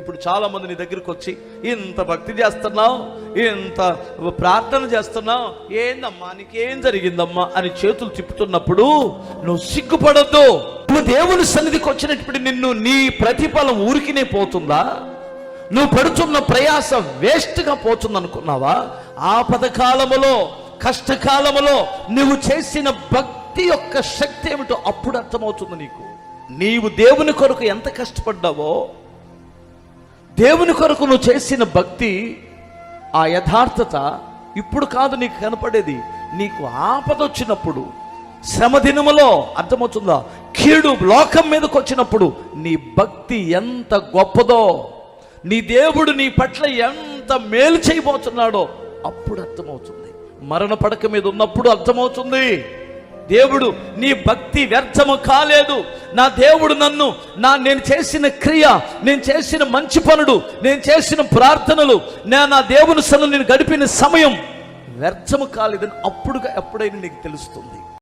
ఇప్పుడు చాలా మంది నీ దగ్గరికి వచ్చి ఇంత భక్తి చేస్తున్నావు, ఇంత ప్రార్థన చేస్తున్నావు, ఏందమ్మా నీకేం జరిగిందమ్మా అని చేతులు తిప్పుతున్నప్పుడు నువ్వు సిగ్గుపడొద్దు. నువ్వు దేవుని సన్నిధికి వచ్చినప్పుడు నీ ప్రతిఫలం ఊరికినే పోతుందా? నువ్వు పడుతున్న ప్రయాస వేస్ట్గా పోతుంది అనుకున్నావా? ఆపదకాలములో, కష్టకాలములో నువ్వు చేసిన భక్తి యొక్క శక్తి ఏమిటో అప్పుడు అర్థమవుతుంది నీకు. నీవు దేవుని కొరకు ఎంత కష్టపడ్డావో, దేవుని కొరకు నువ్వు చేసిన భక్తి, ఆ యథార్థత ఇప్పుడు కాదు నీకు కనపడేది. నీకు ఆపద వచ్చినప్పుడు, శ్రమ దినములో, అర్థమవుతుందా, కీడు లోకం మీదకి వచ్చినప్పుడు నీ భక్తి ఎంత గొప్పదో, నీ దేవుడు నీ పట్ల ఎంత మేలు చేయబోతున్నాడో అప్పుడు అర్థమవుతుంది. మరణ పడక మీద ఉన్నప్పుడు అర్థమవుతుంది, దేవుడు నీ భక్తి వ్యర్థము కాలేదు. నా దేవుడు నేను చేసిన క్రియ, నేను చేసిన మంచి పనులు, నేను చేసిన ప్రార్థనలు, నా దేవుని సన్నిధిని నేను గడిపిన సమయం వ్యర్థము కాలేదని అప్పుడుగా ఎప్పుడైనా నీకు తెలుస్తుంది.